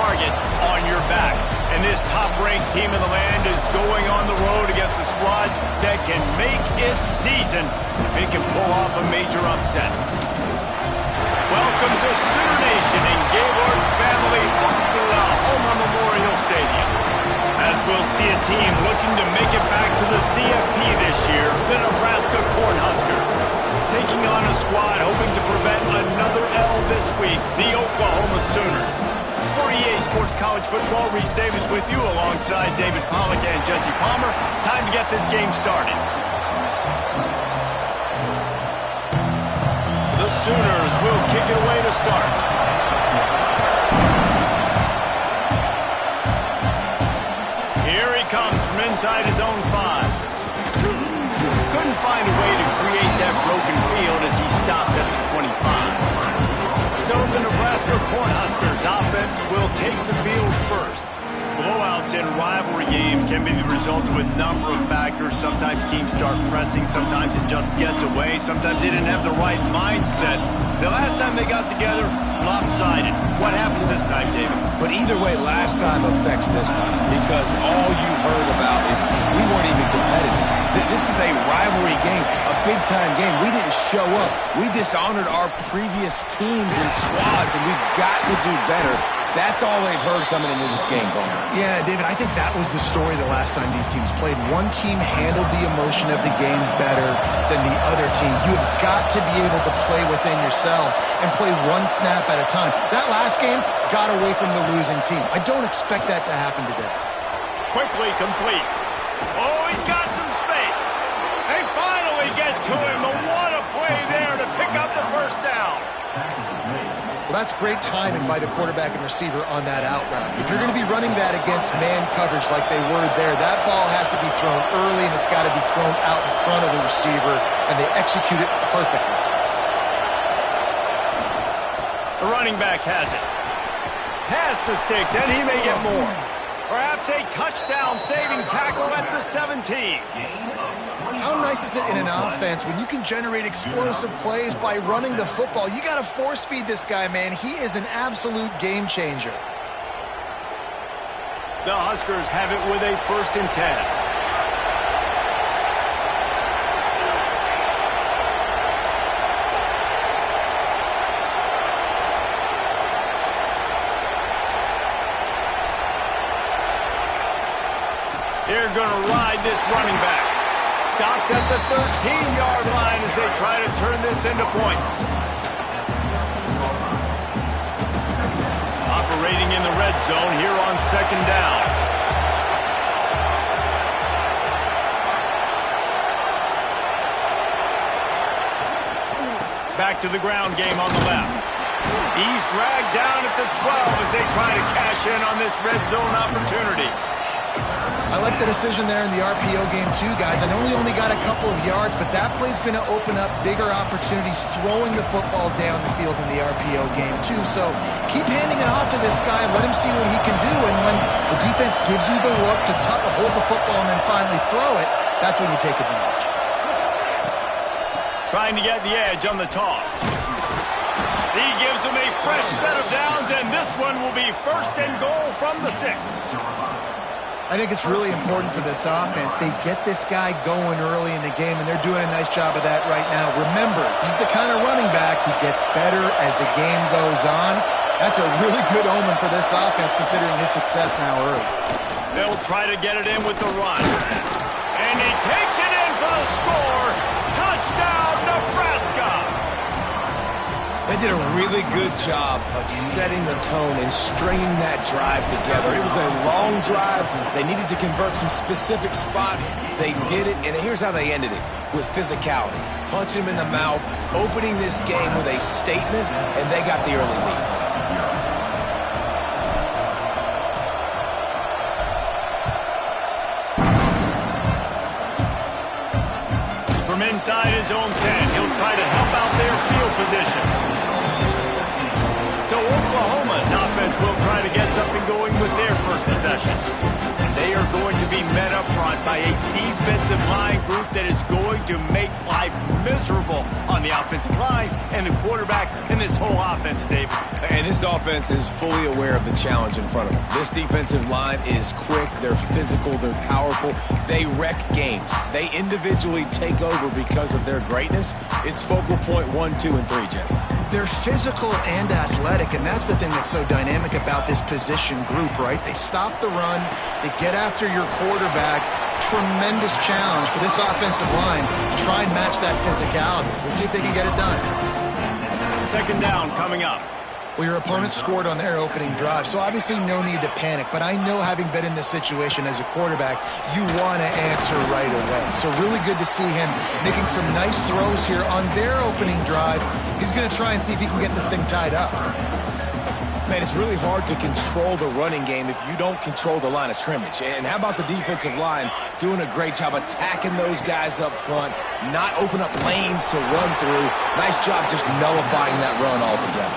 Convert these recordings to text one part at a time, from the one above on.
target on your back. And this top-ranked team in the land is going on the road against a squad that can make its season if it can pull off a major upset. Welcome to Sooner Nation in Gaylord Family Oklahoma Memorial Stadium. As we'll see a team looking to make it back to the CFP this year, the Nebraska Cornhuskers. Taking on a squad hoping to prevent another L this week, the Oklahoma Sooners. For EA Sports College Football, Reese Davis with you alongside David Pollack and Jesse Palmer. Time to get this game started. The Sooners will kick it away to start. Here he comes from inside his own 5. Couldn't find a way to create that broken field as he stopped at the 25. So the Nebraska Cornhuskers offense will take the field first. Blowouts in rivalry games can be the result of a number of factors. Sometimes teams start pressing, sometimes it just gets away, sometimes they didn't have the right mindset. The last time they got together, lopsided. What happens this time, David? But either way, last time affects this time because all you heard about is we weren't even competitive. This is a rivalry game, a big-time game. We didn't show up. We dishonored our previous teams and squads, and we've got to do better. That's all they've heard coming into this game, Bowman. Yeah, David, I think that was the story the last time these teams played. One team handled the emotion of the game better than the other team. You've got to be able to play within yourself and play one snap at a time. That last game got away from the losing team. I don't expect that to happen today. Quickly complete. Oh, he's got some space. They finally get to him. But what a play there to pick up the first down. Well, that's great timing by the quarterback and receiver on that out route. If you're going to be running that against man coverage like they were there, that ball has to be thrown early and it's got to be thrown out in front of the receiver, and they execute it perfectly. The running back has it. Pass the sticks, and he may get more. Perhaps a touchdown-saving tackle at the 17. How nice is it in an offense when you can generate explosive plays by running the football? You got to force-feed this guy, man. He is an absolute game changer. The Huskers have it with a 1st and 10. They're going to ride this running back. Stopped at the 13-yard line as they try to turn this into points. Operating in the red zone here on 2nd down. Back to the ground game on the left. He's dragged down at the 12 as they try to cash in on this red zone opportunity. I like the decision there in the RPO game too, guys. I know he only got a couple of yards, but that play's going to open up bigger opportunities throwing the football down the field in the RPO game too. So keep handing it off to this guy and let him see what he can do. And when the defense gives you the look to hold the football and then finally throw it, that's when you take advantage. Trying to get the edge on the toss. He gives him a fresh set of downs, and this one will be 1st and goal from the 6. I think it's really important for this offense. They get this guy going early in the game, and they're doing a nice job of that right now. Remember, he's the kind of running back who gets better as the game goes on. That's a really good omen for this offense, considering his success now early. They'll try to get it in with the run. And he takes it in for the score. Touchdown, Nebraska! They did a really good job of setting the tone and stringing that drive together. It was a long drive. They needed to convert some specific spots. They did it, and here's how they ended it, with physicality. Punch him in the mouth, opening this game with a statement, and they got the early lead. From inside his own 10, he'll try to help out their field position. So Oklahoma's offense will try to get something going with their first possession. They are going to be met up front by a defensive line group that is going to make life miserable on the offensive line and the quarterback and this whole offense, David. And this offense is fully aware of the challenge in front of them. This defensive line is quick, they're physical, they're powerful, they wreck games. They individually take over because of their greatness. It's focal point 1, 2, and 3, Jesse. They're physical and athletic, and that's the thing that's so dynamic about this position group, right? They stop the run, they get after your quarterback. Tremendous challenge for this offensive line to try and match that physicality. We'll see if they can get it done. Second down coming up. Well, your opponent scored on their opening drive, so obviously no need to panic. But I know, having been in this situation as a quarterback, you want to answer right away. So really good to see him making some nice throws here on their opening drive. He's going to try and see if he can get this thing tied up. Man, it's really hard to control the running game if you don't control the line of scrimmage. And how about the defensive line doing a great job attacking those guys up front, not open up lanes to run through. Nice job just nullifying that run altogether.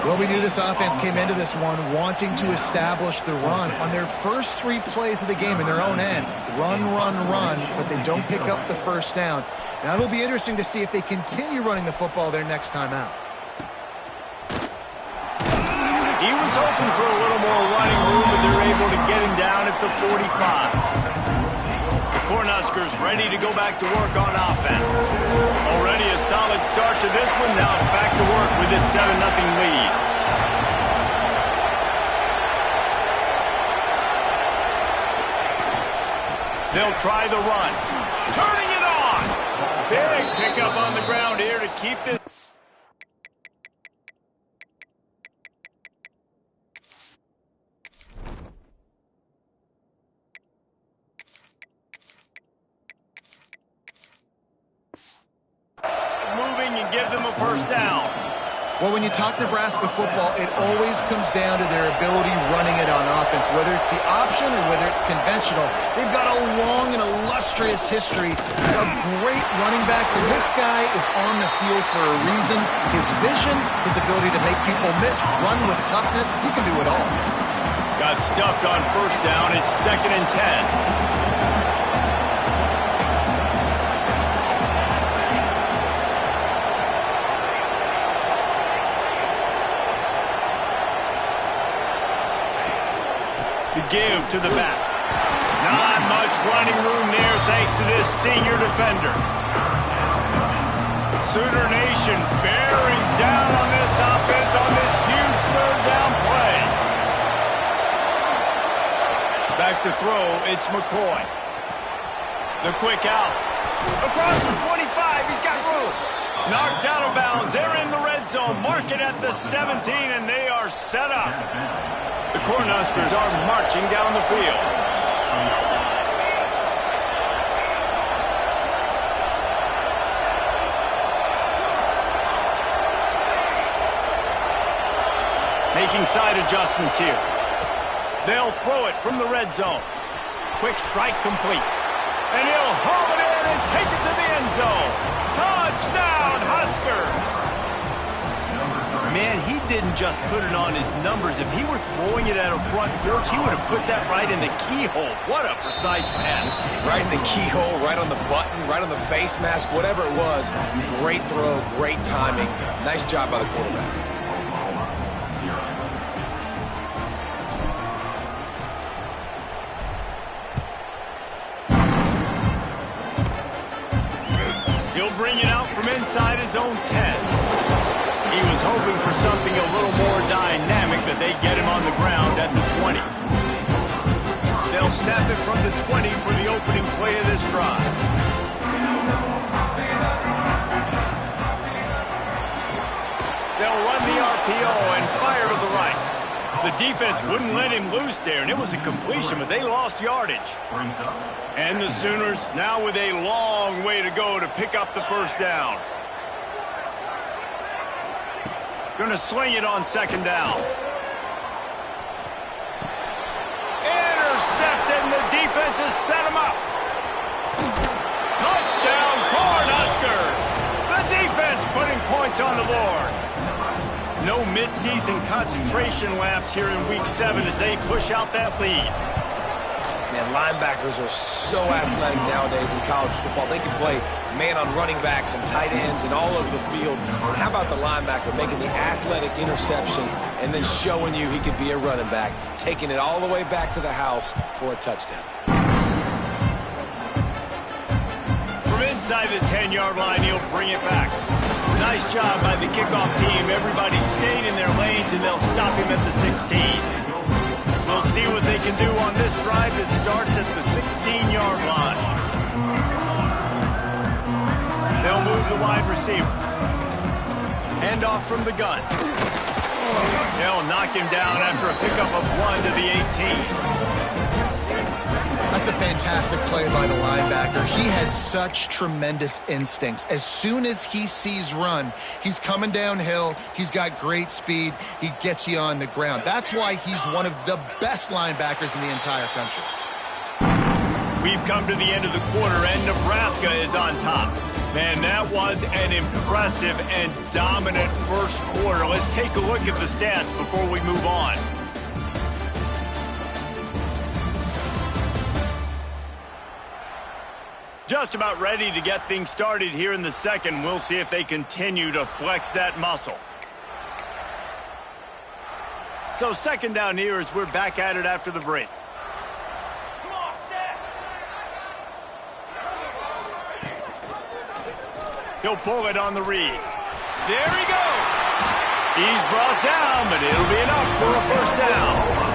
Well, we knew this offense came into this one wanting to establish the run on their first 3 plays of the game in their own end. Run, run, run, but they don't pick up the first down. Now, it'll be interesting to see if they continue running the football their next time out. He was hoping for a little more running room, but they're able to get him down at the 45. The Cornhuskers ready to go back to work on offense. Already a solid start to this one. Now back to work with this 7-0 lead. They'll try the run. Turning it on. Big pickup on the ground here to keep this. Give them a first down. Well, when you talk Nebraska football, it always comes down to their ability running it on offense, whether it's the option or whether it's conventional. They've got a long and illustrious history of great running backs, and this guy is on the field for a reason. His vision, his ability to make people miss, run with toughness, he can do it all. Got stuffed on first down. It's 2nd and 10. The give to the back. Not much running room there thanks to this senior defender. Sooner Nation bearing down on this offense on this huge 3rd down play. Back to throw, it's McCoy. The quick out. Across the 25, he's got room. Knocked out of bounds. They're in the red zone. Mark it at the 17, and they are set up. The Cornhuskers are marching down the field. Making side adjustments here. They'll throw it from the red zone. Quick strike complete. And he'll haul it in and take it to the end zone. Touchdown, Huskers! Man, he didn't just put it on his numbers. If he were throwing it at a front porch, he would have put that right in the keyhole. What a precise pass. Right in the keyhole, right on the button, right on the face mask, whatever it was. Great throw, great timing. Nice job by the quarterback. He'll bring it out from inside his own 10. He was hoping for something a little more dynamic, that they get him on the ground at the 20. They'll snap it from the 20 for the opening play of this drive. They'll run the RPO and fire to the right. The defense wouldn't let him loose there, and it was a completion, but they lost yardage. And the Sooners now with a long way to go to pick up the first down. Going to sling it on 2nd down. Intercepted, and the defense has set him up. Touchdown, Cornhuskers! The defense putting points on the board. No midseason concentration laps here in Week 7 as they push out that lead. Man, linebackers are so athletic nowadays in college football. They can play man on running backs and tight ends and all over the field. And how about the linebacker making the athletic interception and then showing you he could be a running back, taking it all the way back to the house for a touchdown. From inside the 10-yard line, he'll bring it back. Nice job by the kickoff team. Everybody stayed in their lanes, and they'll stop him at the 16. We'll see what they can do on this drive that starts at the 16-yard line. They'll move the wide receiver. Hand off from the gun. They'll knock him down after a pickup of 1 to the 18. That's a fantastic play by the linebacker. He has such tremendous instincts. As soon as he sees run, he's coming downhill. He's got great speed. He gets you on the ground. That's why he's one of the best linebackers in the entire country. We've come to the end of the quarter, and Nebraska is on top. Man, that was an impressive and dominant first quarter. Let's take a look at the stats before we move on. Just about ready to get things started here in the second. We'll see if they continue to flex that muscle. So second down here as we're back at it after the break. He'll pull it on the read. There he goes. He's brought down, but it'll be enough for a first down.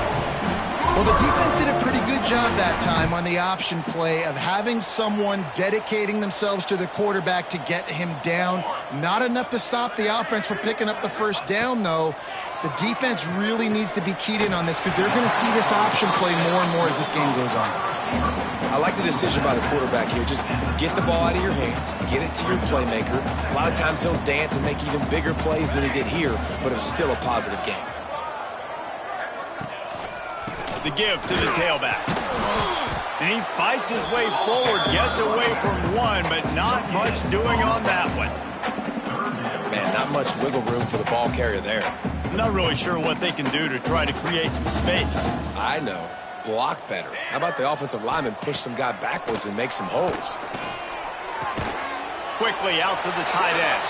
Well, the defense did a pretty good job that time on the option play of having someone dedicating themselves to the quarterback to get him down. Not enough to stop the offense from picking up the first down, though. The defense really needs to be keyed in on this because they're going to see this option play more and more as this game goes on. I like the decision by the quarterback here. Just get the ball out of your hands, get it to your playmaker. A lot of times he'll dance and make even bigger plays than he did here, but it was still a positive game. The give to the tailback. And he fights his way forward, gets away from one, but not much doing on that one. Man, not much wiggle room for the ball carrier there. I'm not really sure what they can do to try to create some space. I know. Block better. How about the offensive lineman push some guy backwards and make some holes? Quickly out to the tight end.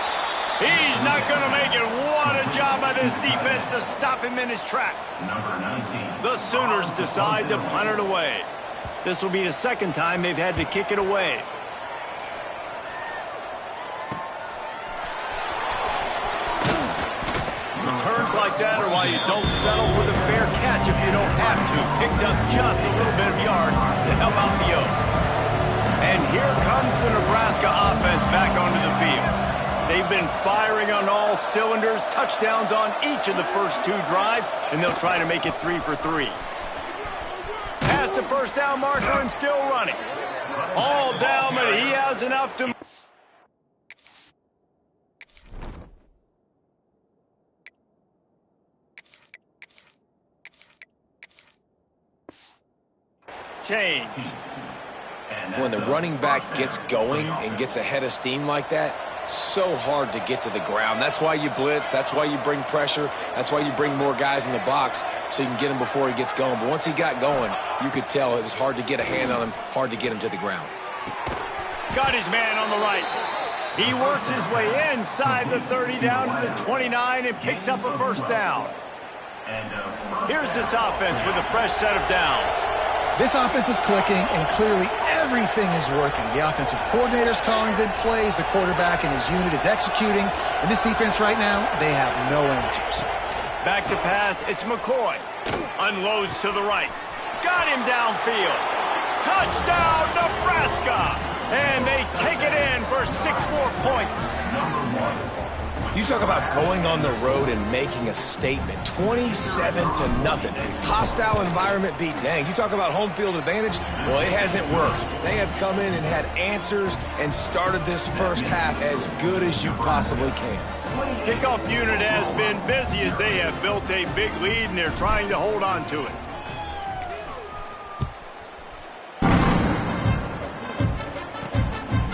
He's not going to make it. What a job by this defense to stop him in his tracks. The Sooners decide to punt it away. This will be the second time they've had to kick it away. Returns like that are why you don't settle for the fair catch if you don't have to. Picks up just a little bit of yards to help out the Oak. And here comes the Nebraska offense back onto the field. They've been firing on all cylinders, touchdowns on each of the first two drives, and they'll try to make it 3 for 3. Past the first down marker and still running. All down, but he has enough to... Chains. When the running back gets going and gets ahead of steam like that, so hard to get to the ground. That's why you blitz. That's why you bring pressure. That's why you bring more guys in the box so you can get him before he gets going. But once he got going, you could tell it was hard to get a hand on him, hard to get him to the ground. Got his man on the right. He works his way inside the 30 down to the 29 and picks up a first down. Here's this offense with a fresh set of downs. This offense is clicking, and clearly everything is working. The offensive coordinator's calling good plays. The quarterback and his unit is executing. And this defense right now, they have no answers. Back to pass, it's McCoy. Unloads to the right. Got him downfield. Touchdown, Nebraska! And they take it in for 6 more points. You talk about going on the road and making a statement. 27-0. Hostile environment be danged. You talk about home field advantage. Well, it hasn't worked. They have come in and had answers and started this first half as good as you possibly can. Kickoff unit has been busy as they have built a big lead and they're trying to hold on to it.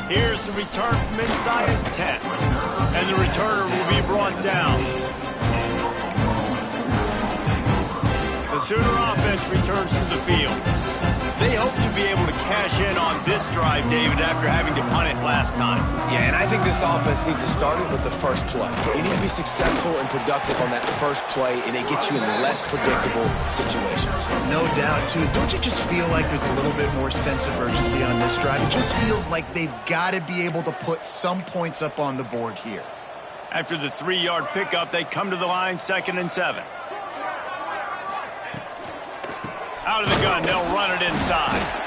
Here's the return from inside his 10. And the returner will be brought down. The Sooner offense returns to the field. They hope this drive, David, after having to punt it last time. Yeah, and I think this offense needs to start it with the first play. You need to be successful and productive on that first play, and it gets you in less predictable situations. No doubt, too. Don't you just feel like there's a little bit more sense of urgency on this drive? It just feels like they've got to be able to put some points up on the board here. After the 3-yard pickup, they come to the line, 2nd and 7. Out of the gun, they'll run it inside.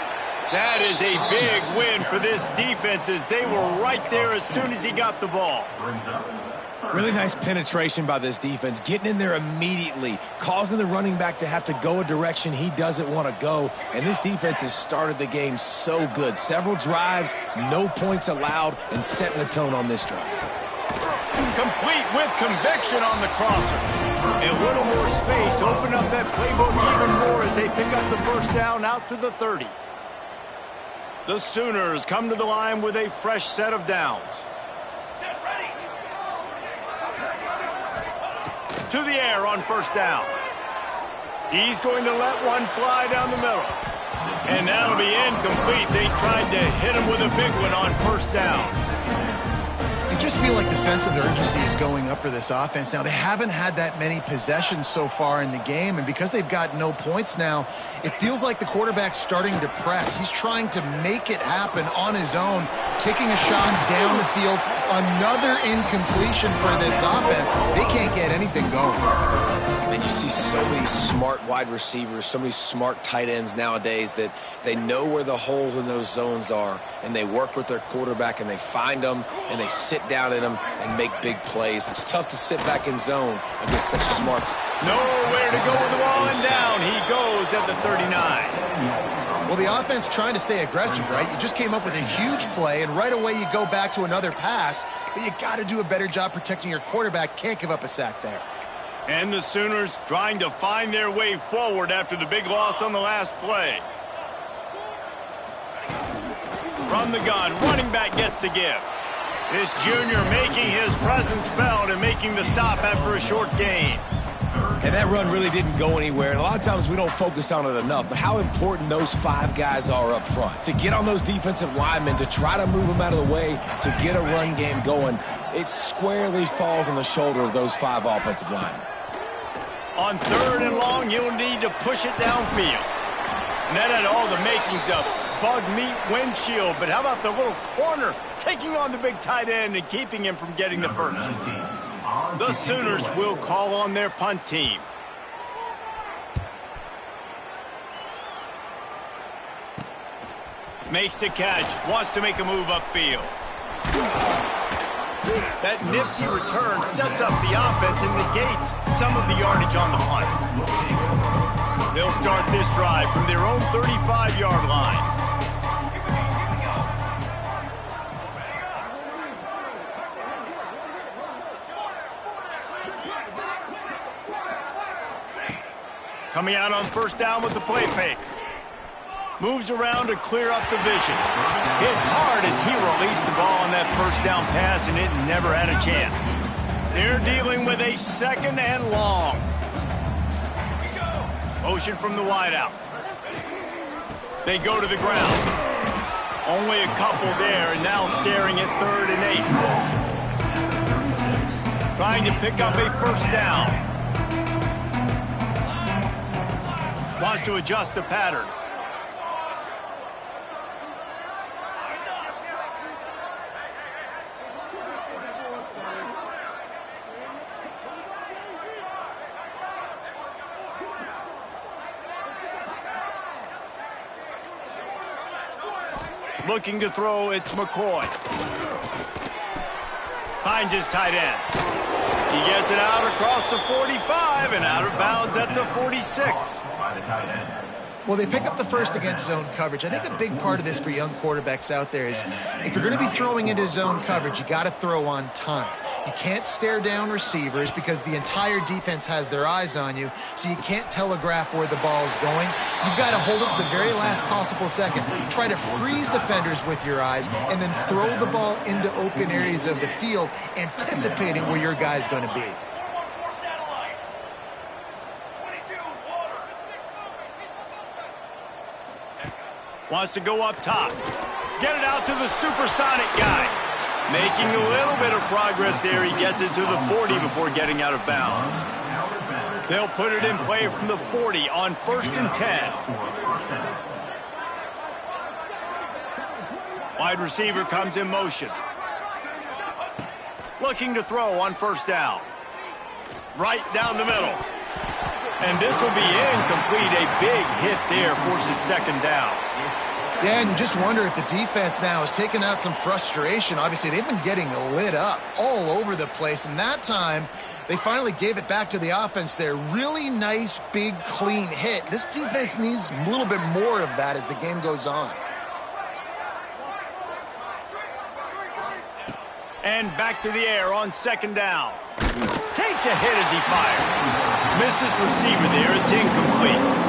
That is a big win for this defense as they were right there as soon as he got the ball. Really nice penetration by this defense, getting in there immediately, causing the running back to have to go a direction he doesn't want to go. And this defense has started the game so good. Several drives, no points allowed, and setting the tone on this drive. Complete with conviction on the crosser. A little more space, open up that playbook even more as they pick up the first down out to the 30. The Sooners come to the line with a fresh set of downs. To the air on first down. He's going to let one fly down the middle. And that'll be incomplete. They tried to hit him with a big one on first down. You just feel like the sense of urgency is going up for this offense now. They haven't had that many possessions so far in the game, and because they've got no points now, it feels like the quarterback's starting to press. He's trying to make it happen on his own, taking a shot down the field. Another incompletion for this offense. They can't get anything going. And you see so many smart wide receivers, so many smart tight ends nowadays that they know where the holes in those zones are, and they work with their quarterback, and they find them, and they sit down in them and make big plays. It's tough to sit back in zone against such smart. Nowhere to go with the ball, and down he goes at the 39. Well, the offense trying to stay aggressive, right? You just came up with a huge play, and right away you go back to another pass, but you got to do a better job protecting your quarterback. Can't give up a sack there. And the Sooners trying to find their way forward after the big loss on the last play. From the gun, running back gets to give. This junior making his presence felt and making the stop after a short gain. And that run really didn't go anywhere, and a lot of times we don't focus on it enough, but how important those 5 guys are up front. To get on those defensive linemen, to try to move them out of the way, to get a run game going, it squarely falls on the shoulder of those 5 offensive linemen. On 3rd and long, you'll need to push it downfield. And that had all the makings of bug meat windshield, but how about the little corner taking on the big tight end and keeping him from getting the first? The Sooners will call on their punt team. Makes the catch, wants to make a move upfield. That nifty return sets up the offense and negates some of the yardage on the punt. They'll start this drive from their own 35-yard line. Coming out on first down with the play fake. Moves around to clear up the vision. Hit hard as he released the ball on that first down pass, and it never had a chance. They're dealing with a 2nd and long. Motion from the wideout. They go to the ground. Only a couple there, and now staring at 3rd and 8. Trying to pick up a first down. Wants to adjust the pattern. Looking to throw, it's McCoy. Finds his tight end. He gets it out across the 45 and out of bounds at the 46. Well, they pick up the first against zone coverage. I think a big part of this for young quarterbacks out there is if you're going to be throwing into zone coverage, you got to throw on time. You can't stare down receivers because the entire defense has their eyes on you, so you can't telegraph where the ball's going. You've got to hold it to the very last possible second. Try to freeze defenders with your eyes and then throw the ball into open areas of the field, anticipating where your guy's going to be. Wants to go up top. Get it out to the supersonic guy. Making a little bit of progress there. He gets it to the 40 before getting out of bounds. They'll put it in play from the 40 on 1st and 10. Wide receiver comes in motion. Looking to throw on 1st down. Right down the middle. And this will be incomplete. A big hit there forces 2nd down. Yeah, and you just wonder if the defense now has taken out some frustration. Obviously, they've been getting lit up all over the place. And that time, they finally gave it back to the offense there. Really nice, big, clean hit. This defense needs a little bit more of that as the game goes on. And back to the air on 2nd down. Takes a hit as he fires. Missed his receiver there. It's incomplete.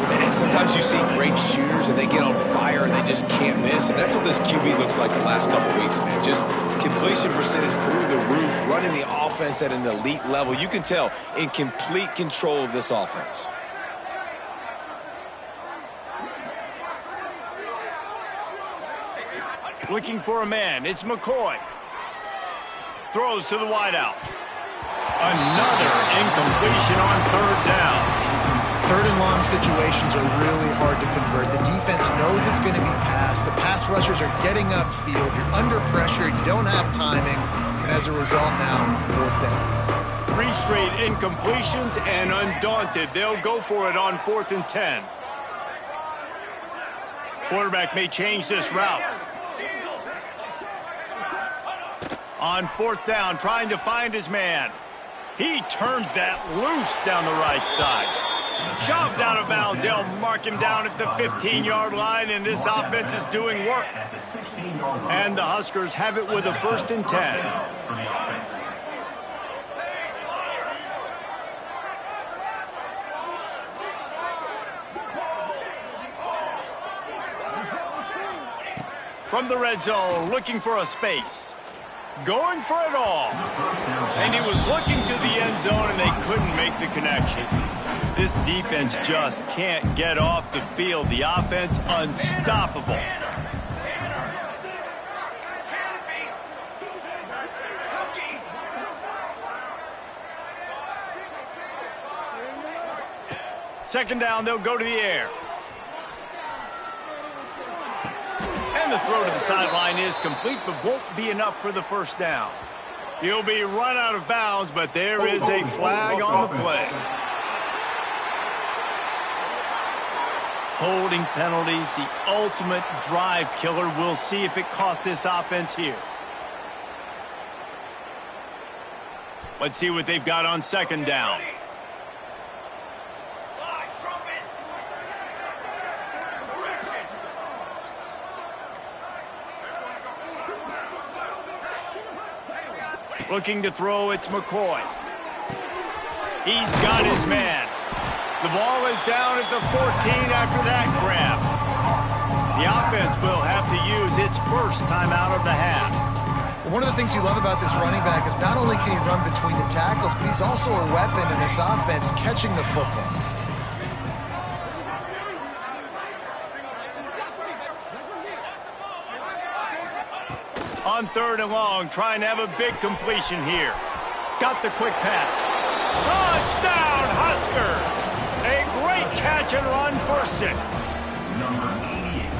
And sometimes you see great shooters and they get on fire and they just can't miss. And that's what this QB looks like the last couple weeks, man. Just completion percentage through the roof, running the offense at an elite level. You can tell in complete control of this offense. Looking for a man. It's McCoy. Throws to the wideout. Another incompletion on 3rd down. 3rd and long situations are really hard to convert. The defense knows it's going to be passed. The pass rushers are getting upfield. You're under pressure. You don't have timing. And as a result now, 4th down. 3 straight incompletions, and undaunted, they'll go for it on 4th and 10. Quarterback may change this route. On 4th down, trying to find his man. He turns that loose down the right side. Shoved out of bounds. They'll mark him down at the 15-yard line, and this offense is doing work. And the Huskers have it with a 1st and 10. From the red zone, looking for a space. Going for it all. And he was looking to the end zone, and they couldn't make the connection. This defense just can't get off the field. The offense unstoppable. Second down, they'll go to the air. And the throw to the sideline is complete, but won't be enough for the 1st down. He'll be run out of bounds, but there is a flag on the play. Holding penalties, the ultimate drive killer. We'll see if it costs this offense here. Let's see what they've got on 2nd down. Looking to throw, it's McCoy. He's got his man. The ball is down at the 14 after that grab. The offense will have to use its 1st timeout of the half. One of the things you love about this running back is not only can he run between the tackles, but he's also a weapon in this offense catching the football. On 3rd and long, trying to have a big completion here. Got the quick pass. Touchdown, Huskers! A great catch and run for 6.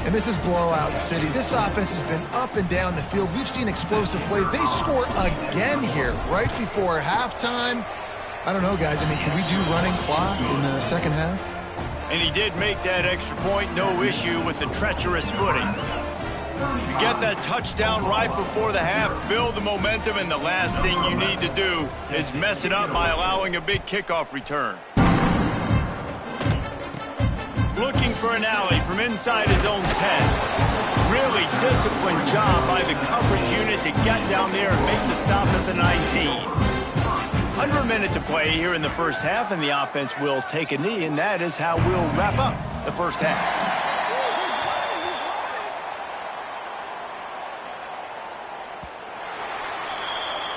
And this is blowout city. This offense has been up and down the field. We've seen explosive plays. They score again here right before halftime. I don't know, guys. I mean, can we do running clock in the 2nd half? And he did make that extra point. No issue with the treacherous footing. You get that touchdown right before the half, build the momentum, and the last thing you need to do is mess it up by allowing a big kickoff return. Looking for an alley from inside his own 10. Really disciplined job by the coverage unit to get down there and make the stop at the 19. Under a minute to play here in the 1st half, and the offense will take a knee, and that is how we'll wrap up the 1st half.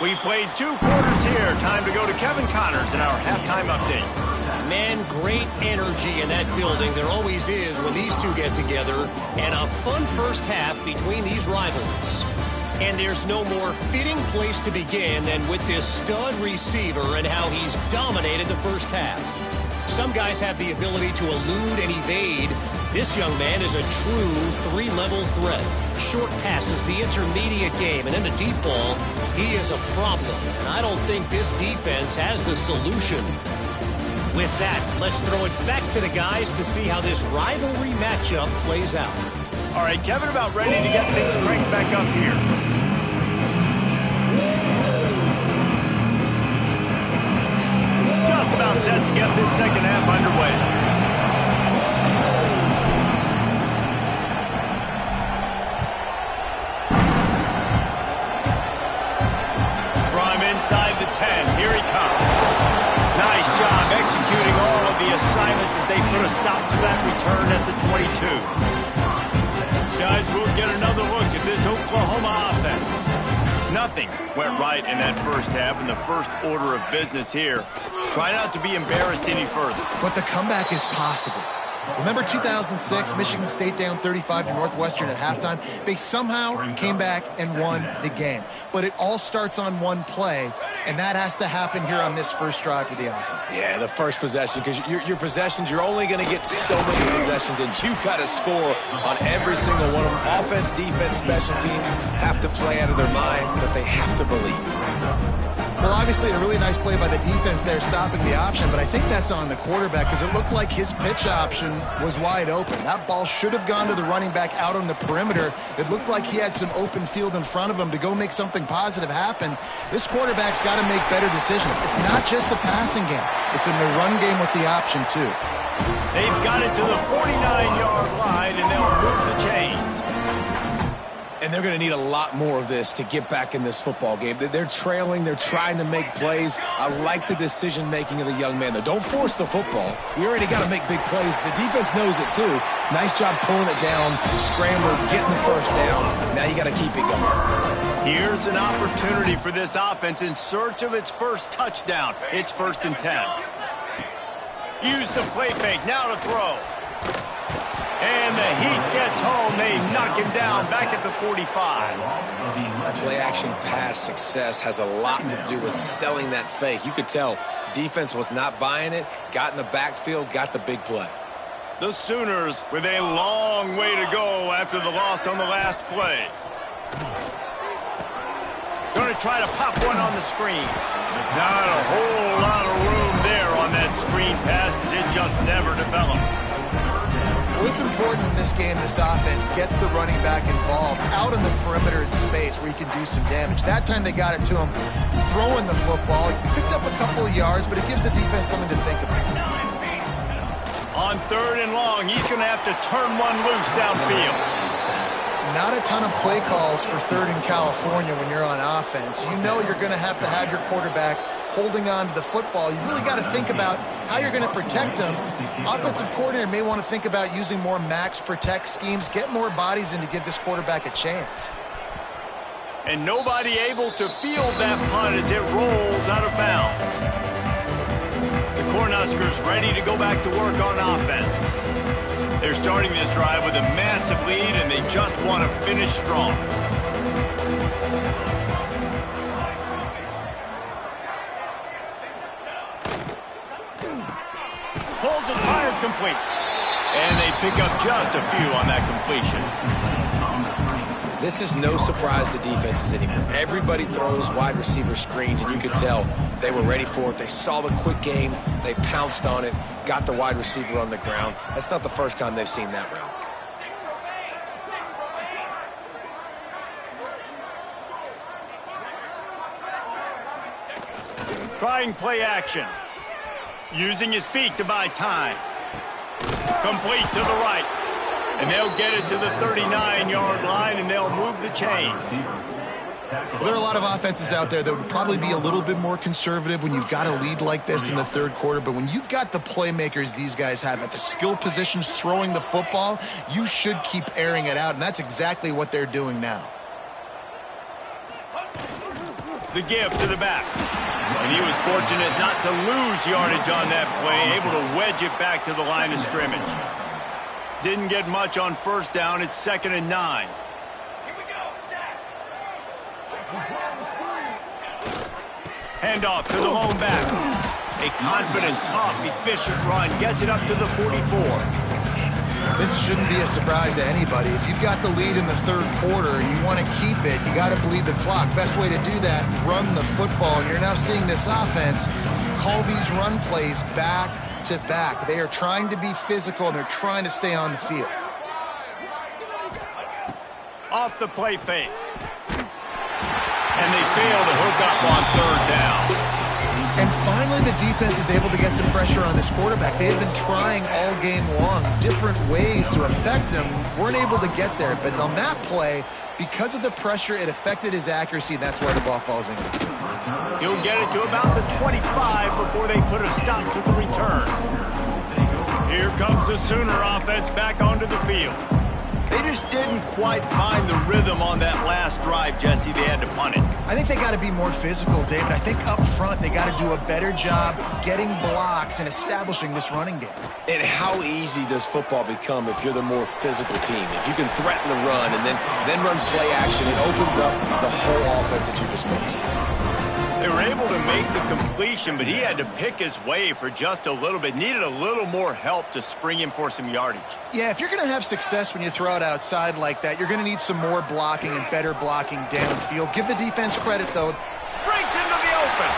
We've played 2 quarters here. Time to go to Kevin Connors in our halftime update. Man, great energy in that building. There always is when these two get together. And a fun first half between these rivals. And there's no more fitting place to begin than with this stud receiver and how he's dominated the first half. Some guys have the ability to elude and evade. This young man is a true three-level threat. Short passes, the intermediate game, and in the deep ball, he is a problem. And I don't think this defense has the solution. With that, let's throw it back to the guys to see how this rivalry matchup plays out. All right, Kevin, about ready to get things cranked back up here. Just about set to get this second half underway. From inside the 10, here he comes. Nice job executing all of the assignments as they put a stop to that return at the 22. Guys, we'll get another look at this Oklahoma offense. Nothing went right in that first half, and the first order of business here. Try not to be embarrassed any further. But the comeback is possible. Remember 2006, Michigan State down 35 to Northwestern at halftime? They somehow came back and won the game. But it all starts on one play, and that has to happen here on this first drive for the offense. Yeah, the first possession, because your possessions, you're only going to get so many possessions, and you've got to score on every single one of them. Offense, defense, special teams have to play out of their mind, but they have to believe. Well, obviously, a really nice play by the defense there stopping the option, but I think that's on the quarterback because it looked like his pitch option was wide open. That ball should have gone to the running back out on the perimeter. It looked like he had some open field in front of him to go make something positive happen. This quarterback's got to make better decisions. It's not just the passing game. It's in the run game with the option, too. They've got it to the 49-yard line, and they'll move the chains. And they're going to need a lot more of this to get back in this football game. They're trailing. They're trying to make plays. I like the decision-making of the young man, though. Don't force the football. We already got to make big plays. The defense knows it, too. Nice job pulling it down, scrambler, getting the first down. Now you got to keep it going. Here's an opportunity for this offense in search of its first touchdown. It's 1st and 10. Use the play fake. Now to throw. And the heat gets home. They knock him down back at the 45. Play-action pass success has a lot to do with selling that fake. You could tell defense was not buying it, got in the backfield, got the big play. The Sooners with a long way to go after the loss on the last play. Going to try to pop one on the screen. Not a whole lot of room there on that screen pass as it just never developed. Well, it's important in this game, this offense gets the running back involved out in the perimeter in space where he can do some damage. That time they got it to him throwing the football. He picked up a couple of yards, but it gives the defense something to think about. On 3rd and long, he's going to have to turn one loose downfield. Not a ton of play calls for 3rd in California when you're on offense. You know you're going to have your quarterback holding on to the football. You really got to think about how you're going to protect him. Offensive coordinator may want to think about using more max protect schemes, get more bodies in to give this quarterback a chance. And nobody able to field that punt as it rolls out of bounds. The Cornhuskers ready to go back to work on offense. They're starting this drive with a massive lead, and they just want to finish strong. Pulls and fired complete. And they pick up just a few on that completion. This is no surprise to defenses anymore. Everybody throws wide receiver screens, and you could tell they were ready for it. They saw the quick game. They pounced on it, got the wide receiver on the ground. That's not the first time they've seen that route. Trying play action. Using his feet to buy time. Complete to the right. And they'll get it to the 39-yard line, and they'll move the chains. Well, there are a lot of offenses out there that would probably be a little bit more conservative when you've got a lead like this in the 3rd quarter. But when you've got the playmakers these guys have at the skill positions throwing the football, you should keep airing it out, and that's exactly what they're doing now. The give to the back. And he was fortunate not to lose yardage on that play, able to wedge it back to the line of scrimmage. Didn't get much on first down. It's 2nd and 9. Handoff to the lone back. A confident, tough, efficient run gets it up to the 44. This shouldn't be a surprise to anybody. If you've got the lead in the third quarter and you want to keep it, you got to bleed the clock. Best way to do that, run the football. And you're now seeing this offense call these run plays back to back. They are trying to be physical, and they're trying to stay on the field. Off the play fake. And they fail to hook up on 3rd down. And finally, the defense is able to get some pressure on this quarterback. They have been trying all game long different ways to affect him. Weren't able to get there. But on that play, because of the pressure, it affected his accuracy. That's why the ball falls in. He'll get it to about the 25 before they put a stop to the return. Here comes the Sooner offense back onto the field. They just didn't quite find the rhythm on that last drive, Jesse. They had to punt it. I think they got to be more physical, David. I think up front they got to do a better job getting blocks and establishing this running game. And how easy does football become if you're the more physical team? If you can threaten the run and then run play action, it opens up the whole offense that you just mentioned. They were able to make the completion, but he had to pick his way for just a little bit. Needed a little more help to spring him for some yardage. Yeah, if you're going to have success when you throw it outside like that, you're going to need some more blocking and better blocking downfield. Give the defense credit, though. Breaks into the open.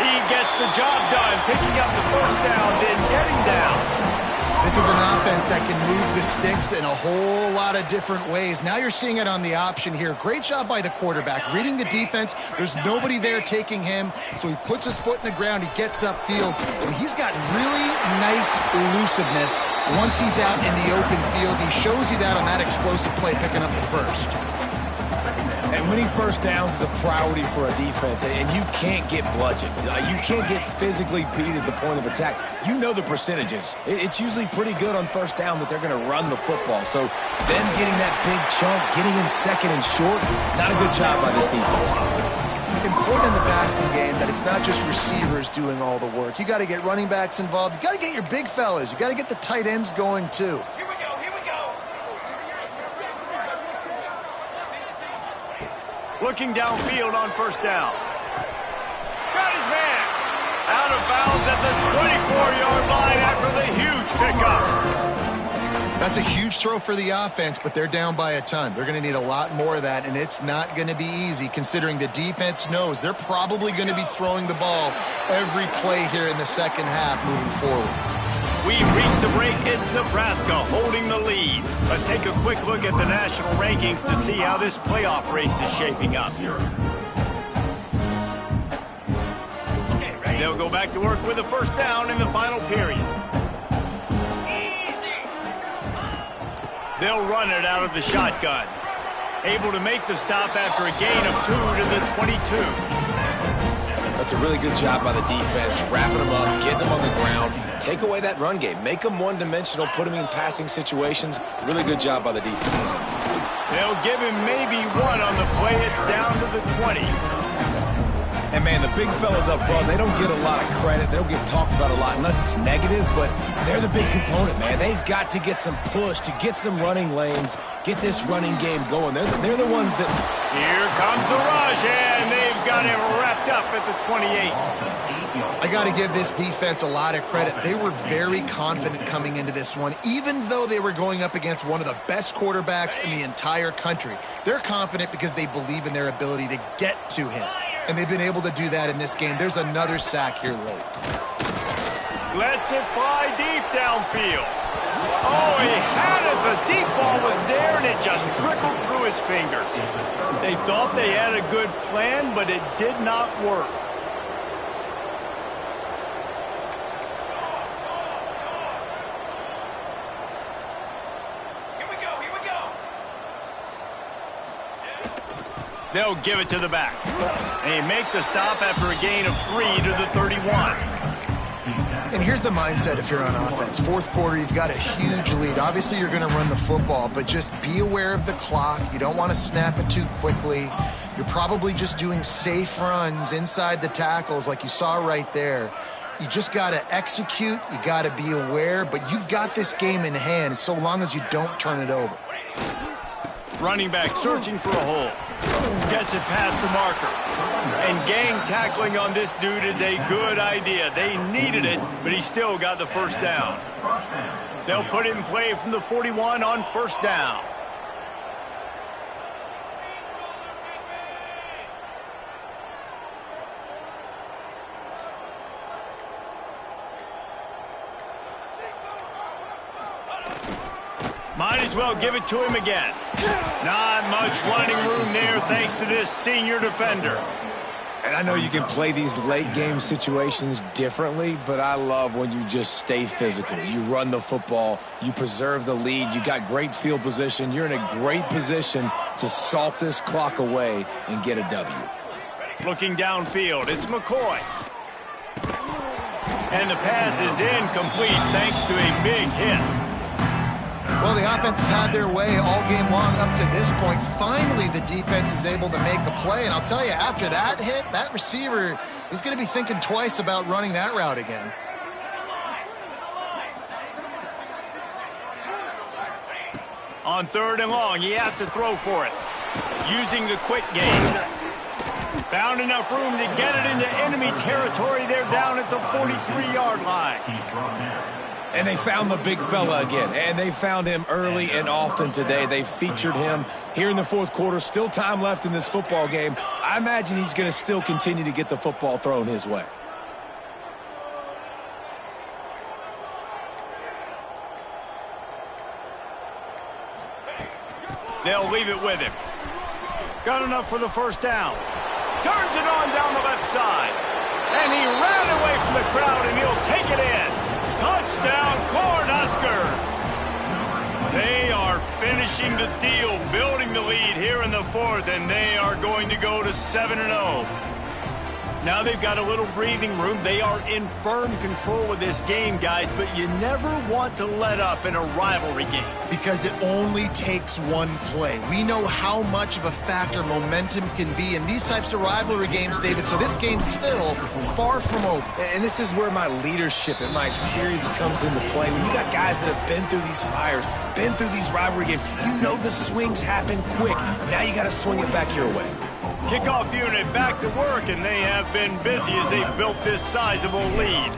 He gets the job done, picking up the first down, then getting down. This is an offense that can move the sticks in a whole lot of different ways. Now you're seeing it on the option here. Great job by the quarterback. Reading the defense. There's nobody there taking him, so he puts his foot in the ground. He gets upfield, and he's got really nice elusiveness once he's out in the open field. He shows you that on that explosive play, picking up the first. And winning first downs is a priority for a defense, and you can't get bludgeoned. You can't get physically beat at the point of attack. You know the percentages. It's usually pretty good on first down that they're going to run the football. So them getting that big chunk, getting in second and short, not a good job by this defense. Important in the passing game that it's not just receivers doing all the work. You got to get running backs involved. You got to get your big fellas. You got to get the tight ends going too. Looking downfield on first down. Got his man. Out of bounds at the 24-yard line after the huge pickup. That's a huge throw for the offense, but they're down by a ton. They're going to need a lot more of that, and it's not going to be easy considering the defense knows they're probably going to be throwing the ball every play here in the second half moving forward. We reached the break. It's Nebraska holding the lead. Let's take a quick look at the national rankings to see how this playoff race is shaping up. They'll go back to work with a first down in the final period. They'll run it out of the shotgun. Able to make the stop after a gain of 2 to the 22. That's a really good job by the defense, wrapping them up, getting them on the ground. Take away that run game. Make them one-dimensional, put them in passing situations. Really good job by the defense. They'll give him maybe one on the play. It's down to the 20. And, man, the big fellas up front, they don't get a lot of credit. They don't get talked about a lot unless it's negative, but they're the big component, man. They've got to get some push, to get some running lanes, get this running game going. They're the ones that... Here comes the rush, and they've got him wrapped up at the 28. I got to give this defense a lot of credit. They were very confident coming into this one, even though they were going up against one of the best quarterbacks in the entire country. They're confident because they believe in their ability to get to him. And they've been able to do that in this game. There's another sack here late. Lets it fly deep downfield. Oh, he had it. The deep ball was there, and it just trickled through his fingers. They thought they had a good plan, but it did not work. They'll give it to the back. They make the stop after a gain of 3 to the 31. And here's the mindset if you're on offense. Fourth quarter, you've got a huge lead. Obviously, you're going to run the football, but just be aware of the clock. You don't want to snap it too quickly. You're probably just doing safe runs inside the tackles like you saw right there. You just got to execute. You got to be aware, but you've got this game in hand so long as you don't turn it over. Running back searching for a hole. Gets it past the marker. And gang tackling on this dude is a good idea. They needed it, but he still got the first down. They'll put it in play from the 41 on first down. Might as well give it to him again. Not much running room there thanks to this senior defender. And I know you can play these late game situations differently, but I love when you just stay physical. You run the football, you preserve the lead, you got great field position, you're in a great position to salt this clock away and get a W. Looking downfield, it's McCoy. And the pass is incomplete thanks to a big hit. Well, the offense has had their way all game long up to this point. Finally, the defense is able to make a play. And I'll tell you, after that hit, that receiver is going to be thinking twice about running that route again. On third and long, he has to throw for it. Using the quick game. Found enough room to get it into enemy territory. They're down at the 43-yard line. And they found the big fella again, and they found him early and often today. They featured him here in the fourth quarter. Still time left in this football game. I imagine he's going to still continue to get the football thrown his way. They'll leave it with him. Got enough for the first down. Turns it on down the left side. And he ran away from the crowd, and he'll take it in. Touchdown, Cornhuskers! They are finishing the deal, building the lead here in the fourth, and they are going to go to 7-0. Now they've got a little breathing room. They are in firm control of this game, guys, but you never want to let up in a rivalry game. Because it only takes one play. We know how much of a factor momentum can be in these types of rivalry games, David, so this game's still far from over. And this is where my leadership and my experience comes into play. When you got guys that have been through these fires, been through these rivalry games, you know the swings happen quick. Now you got to swing it back your way. Kickoff unit back to work, and they have been busy as they built this sizable lead.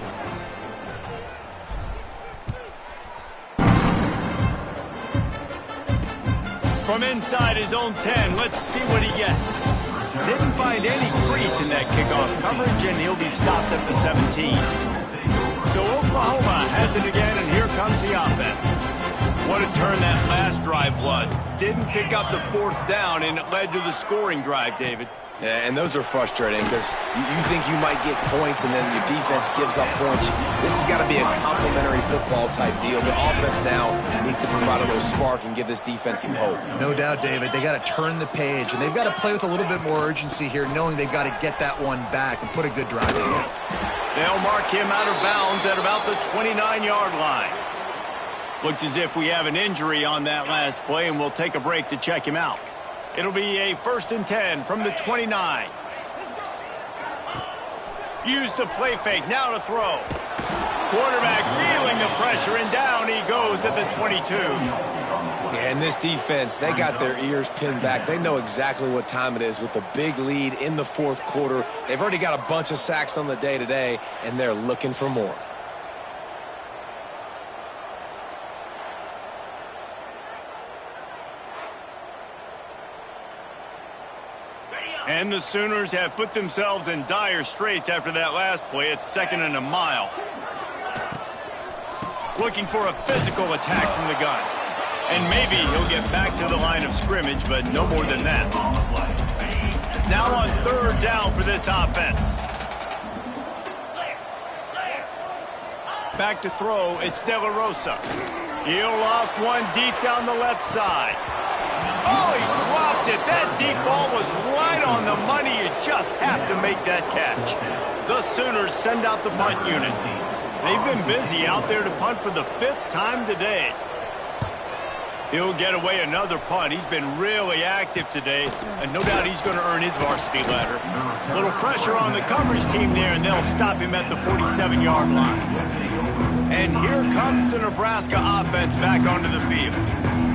From inside his own 10, let's see what he gets. Didn't find any crease in that kickoff coverage, and he'll be stopped at the 17. So Oklahoma has it again, and here comes the offense. What a turn that last drive was. Didn't pick up the fourth down, and it led to the scoring drive, David. Yeah, and those are frustrating because you think you might get points and then your defense gives up points. This has got to be a complementary football type deal. The offense now needs to provide a little spark and give this defense some hope. No doubt, David. They got to turn the page, and they've got to play with a little bit more urgency here, knowing they've got to get that one back and put a good drive together. They'll mark him out of bounds at about the 29-yard line. Looks as if we have an injury on that last play, and we'll take a break to check him out. It'll be a 1st and 10 from the 29. Use the play fake, now to throw. Quarterback feeling the pressure, and down he goes at the 22. Yeah, and this defense, they got their ears pinned back. They know exactly what time it is with the big lead in the fourth quarter. They've already got a bunch of sacks on the day today, and they're looking for more. And the Sooners have put themselves in dire straits after that last play. It's 2nd and a mile. Looking for a physical attack from the gun. And maybe he'll get back to the line of scrimmage, but no more than that. Now on 3rd down for this offense. Back to throw, it's De La Rosa. He'll loft one deep down the left side. Oh, he dropped it. That deep ball was right on the money. You just have to make that catch. The Sooners send out the punt unit. They've been busy out there to punt for the 5th time today. He'll get away another punt. He's been really active today, and no doubt he's going to earn his varsity letter. A little pressure on the coverage team there, and they'll stop him at the 47-yard line. And here comes the Nebraska offense back onto the field.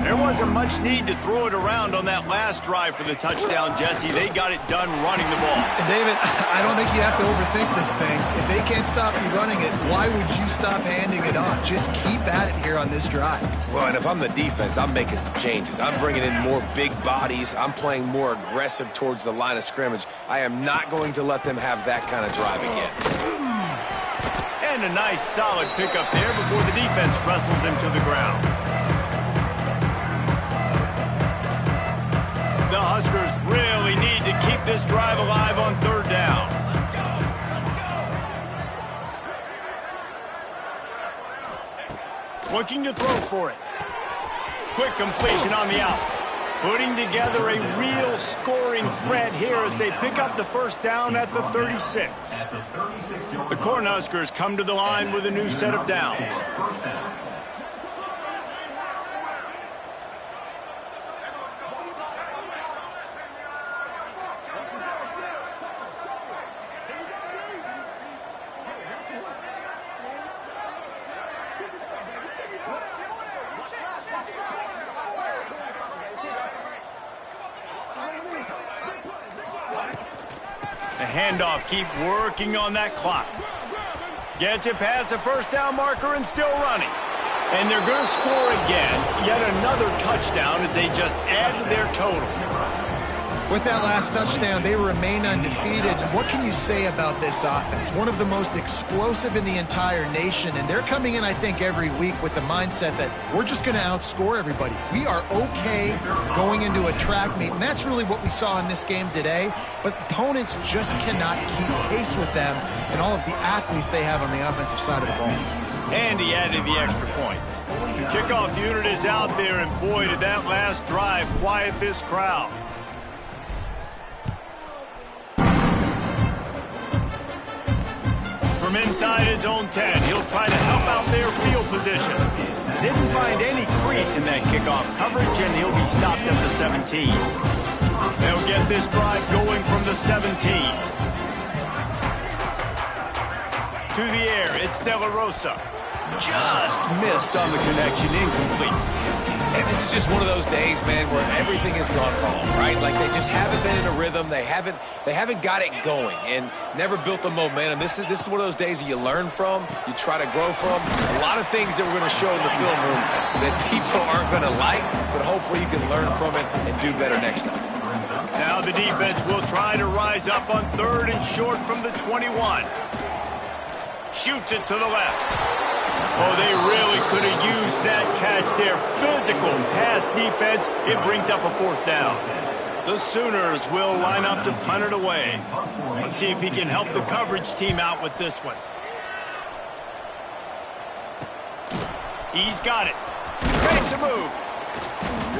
There wasn't much need to throw it around on that last drive for the touchdown, Jesse. They got it done running the ball. And David, I don't think you have to overthink this thing. If they can't stop you running it, why would you stop handing it off? Just keep at it here on this drive. Well, and if I'm the defense, I'm making some changes. I'm bringing in more big bodies. I'm playing more aggressive towards the line of scrimmage. I am not going to let them have that kind of drive again. And a nice solid pickup there before the defense wrestles him to the ground. The Huskers really need to keep this drive alive on 3rd down. Looking to throw for it. Quick completion on the out. Putting together a real scoring threat here as they pick up the 1st down at the 36. The Cornhuskers come to the line with a new set of downs. Handoff, keep working on that clock. Gets it past the 1st down marker and still running. And they're going to score again. Yet another touchdown as they just add to their total. With that last touchdown, they remain undefeated. What can you say about this offense? One of the most explosive in the entire nation, and they're coming in, I think, every week with the mindset that we're just going to outscore everybody. We are okay going into a track meet, and that's really what we saw in this game today, but opponents just cannot keep pace with them and all of the athletes they have on the offensive side of the ball. And he added the extra point. The kickoff unit is out there, and boy, did that last drive quiet this crowd. From inside his own 10, he'll try to help out their field position. Didn't find any crease in that kickoff coverage, and he'll be stopped at the 17. They'll get this drive going from the 17. To the air, it's De La Rosa. Just missed on the connection, incomplete. And this is just one of those days, man, where everything has gone wrong, right? Like they just haven't been in a rhythm. They haven't got it going and never built the momentum. This is one of those days that you learn from, you try to grow from. A lot of things that we're going to show in the film room that people aren't going to like, but hopefully you can learn from it and do better next time. Now the defense will try to rise up on 3rd and short from the 21. Shoots it to the left. Oh, they really could have used that catch there. Physical pass defense. It brings up a 4th down. The Sooners will line up to punt it away. Let's see if he can help the coverage team out with this one. He's got it. Makes a move.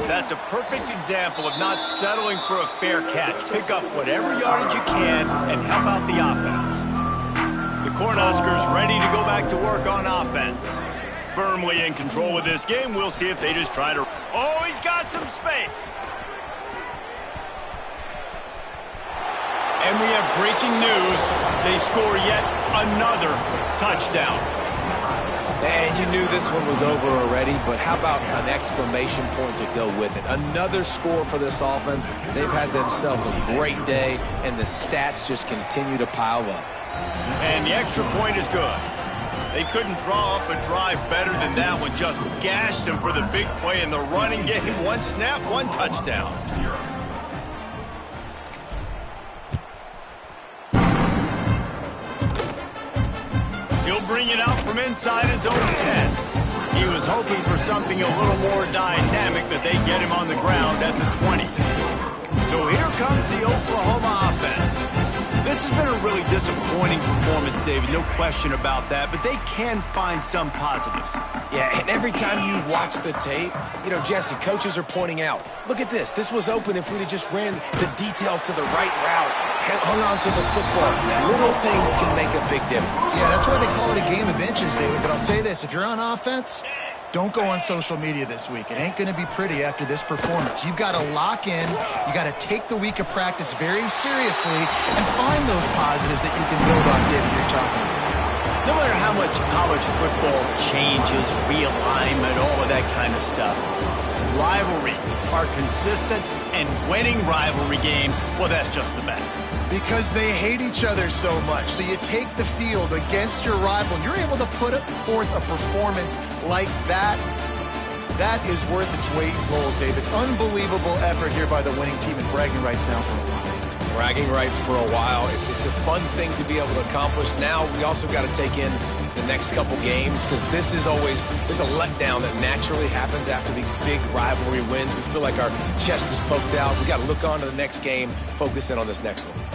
That's a perfect example of not settling for a fair catch. Pick up whatever yardage you can and help out the offense. The Cornhuskers ready to go back to work on offense. Firmly in control of this game. We'll see if they just try to... Oh, he's got some space. And we have breaking news. They score yet another touchdown. And you knew this one was over already, but how about an exclamation point to go with it? Another score for this offense. They've had themselves a great day, and the stats just continue to pile up. And the extra point is good. They couldn't draw up a drive better than that one. Just gashed them for the big play in the running game. One snap, one touchdown. He'll bring it out from inside his own 10. He was hoping for something a little more dynamic, but they get him on the ground at the 20. So here comes the Oklahoma offense. This has been a really disappointing performance, David, no question about that, but they can find some positives. Yeah, and every time you watch the tape, you know, Jesse, coaches are pointing out, look at this. This was open if we'd have just ran the details to the right route, hung on to the football. Little things can make a big difference. Yeah, that's why they call it a game of inches, David. But I'll say this, if you're on offense, don't go on social media this week. It ain't going to be pretty after this performance. You've got to lock in. You got to take the week of practice very seriously and find those positives that you can build off, David, you're talking about. No matter how much college football changes, realignment, all of that kind of stuff, rivalries are consistent, and winning rivalry games, well, that's just the best. Because they hate each other so much. So you take the field against your rival, and you're able to put forth a performance like that. That is worth its weight in gold, David. Unbelievable effort here by the winning team, and bragging rights now for a while. Bragging rights for a while. It's a fun thing to be able to accomplish. Now we also got to take in the next couple games, because this is always, there's a letdown that naturally happens after these big rivalry wins. We feel like our chest is poked out. We got to look on to the next game, focus in on this next one.